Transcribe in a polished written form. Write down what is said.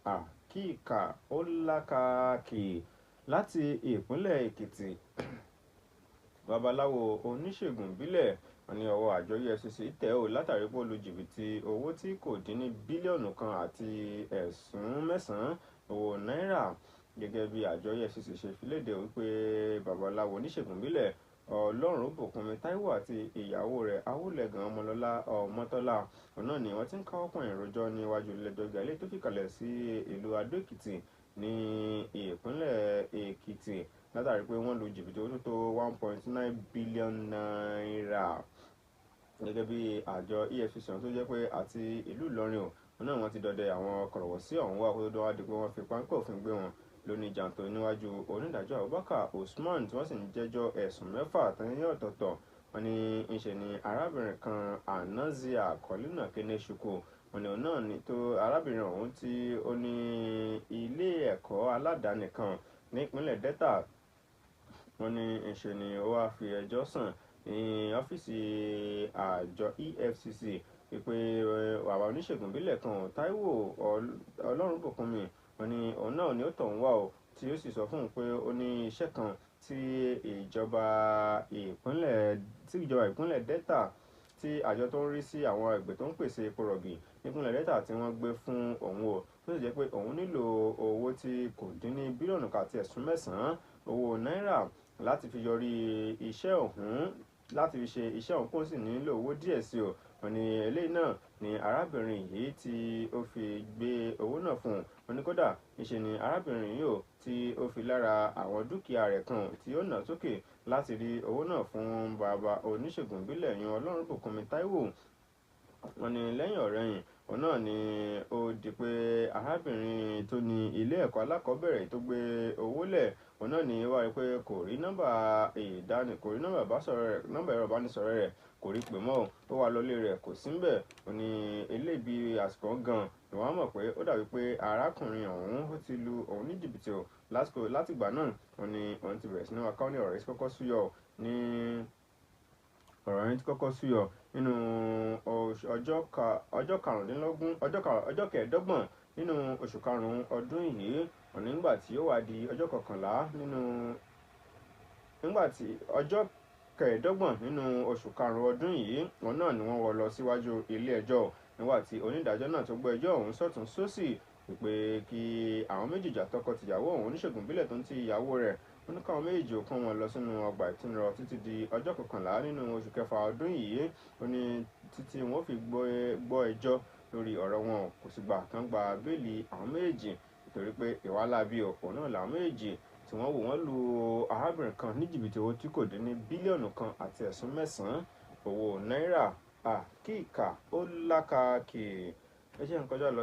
àkíkà ó lákàkì láti ìpínlẹ̀ Èkìtì. Babaláwo oníṣègùn ìbílẹ̀ wọn ní ọwọ́ àjọ EFCC tẹ̀ ọ́ látàrí pé ó lu jìbìtì owó tí kò dín ní bílíọ̀nù kan àti ẹ̀sùn mẹ́sàn-án owó náírà. Gẹ́gẹ́ bí àjọ EFCC ṣe fi léde wípé babaláwo oníṣègùn ìbílẹ̀ Ọlọ́runbùkúnmi Táíwò àti ìyàwó rẹ̀ Awúlẹ̀gàn Ọmọlọ́lá Ọmọ́tọ́lá náà ni wọ́n ti ń káwọ́ pọ̀nyìn rojọ́ níwájú ilé-ẹjọ́ gíga ilé tó fìkàlẹ̀ sí ìlú Adó-Èkìtì ní ìpínlẹ̀ Èkìtì látàrí pé wọ́n lu jìbìtì owó tó tó 1.9 bílíọ̀nù náírà. Gẹ́gẹ́ bí àjọ EFCC tó jẹ́ pé àti ìlú Ìlọrin náà wọ́n ti dọdẹ àwọn kọ̀rọ̀wọ̀sí ọ̀hún wá kó tó wá di pé wọ́n fi páńpẹ́ òfin gbé wọn lóní jàǹtò níwájú onídàájọ́ Abubakar Usman tí wọ́n sì ń jẹ́jọ́ ẹ̀sùn mẹ́fà tẹ́yìn ọ̀tọ̀ọ̀tọ̀. Wọ́n ní ńṣe ni arábìnrin kan Anazia Kọ́línà Kénéṣùkù wọ́n ní òun náà ní tó arábìnrin ọ̀hún tí ó ní ilé ẹ̀kọ́ aládàáni kan ní ìpínlẹ̀ Delta. Wọ́n ní ńṣe ni ó wá fi ẹjọ́ sùn ní ọ́fíìsì àjọ EFCC wípé bàbá oníṣègùn ìbílẹ̀ kan Táíwò Ọlọ́runbùkúnmi wọ́n ní òun náà ni ó tọ̀ ń wá o tí ó sì sọ fún un pé ó ní iṣẹ́ kan tí ìjọba ìpínlẹ̀ Delta tí àjọ tó ń rí sí àwọn ẹgbẹ́ tó ń pèsè epo rọ̀bì nípínlẹ̀ Delta tí wọ́n gbé fún òun o tó sì jẹ́ pé òun nílò owó tí kò dín ní bílíọ̀nù kan àti ẹ̀sùn mẹ́sàn-án owó náírà láti fi yọrí iṣẹ́ ọ̀hún láti fi ṣe iṣẹ́ ọ̀hún kó sì nílò owó díẹ̀ sí o. Wọ́n ní eléyìí náà ni arábìnrin yìí tí ó fi gbé owó náà fún un. Wọ́n ní kódà níṣe ni arábìnrin yìí ò tí ó fi lára àwọn dúkìá rẹ̀ kan tí ó nà sókè láti rí owó náà fún bàbá oníṣègùn ìbílẹ̀ yan Ọlọ́runbùkúnmi Táíwò. Wọ́n ní lẹ́yìn ọ̀rẹ́yìn òun náà ni ó di pé arábìnrin tó ní ilé ẹ̀kọ́ alákọ̀ọ́bẹ̀rẹ̀ tó gbé owó lẹ̀ òun náà ni wá rí pé kò rí nọ́mbà ẹ̀rọ ìbánisọ̀rọ̀ rẹ̀ kò rí pè mọ́ ó wà lọlé rẹ̀ kò sí ńbẹ̀. Ó ní eléyìí àsìkò gan ni wọ́n mọ̀ pé ó dàbí pé arákùnrin ọ̀hún ó ti lu òun ní jìbìtì lásìkò látìgbà náà. Wọ́n ní òun ti bẹ̀rẹ̀ sí ní wá káwọn ní ọ̀rọ̀ yìí ti kọ́kọ́ súyọ nínú ọjọ́ kẹẹ̀ẹ́dọ́gbọ̀n nínú oṣù karùn-ún ọdún yìí. Wọ́n ní nígbà tí ó wá di ọjọ́ kẹẹ̀ẹ́dọ́gbọ̀n nínú oṣù karùn-ún ọdún yìí wọn náà ni wọ́n wọ́ lọ síwájú ilé ẹjọ́ nígbà tí onídàájọ́ náà tó gbọ́ ẹjọ́ ọ̀hún sọ́tún sósì wípé kí àwọn méjèèjì àtọkọ-tìyàwó ọ̀hún oníṣègùn ìbílẹ̀ tó ń ti ìyàwó rẹ̀ wọ́n ní káwọn méjèèjì kó wọn lọ sínú ọgbà ìtúnirọ̀ títí di ọjọ́ 11 nínú oṣù kẹfà ọdún yìí. Ó ní títí wọn fi gbọ́ ẹjọ́ lórí ọ̀rọ̀ wọn kò sì gbà kán gba béèlì àwọn méjèèjì nítorí pé ìwà láabi òpó náà làwọn méjèèjì tí wọ́n wò wọ́n lu arábìnrin kan ní jìbìtì owó tí kò dín ní bílíọ̀nù kan àti ẹ̀sùn mẹ́sàn-án owó náírà. Àkíkà ó lákàkì ẹ ṣe ń kọjá lọ sí.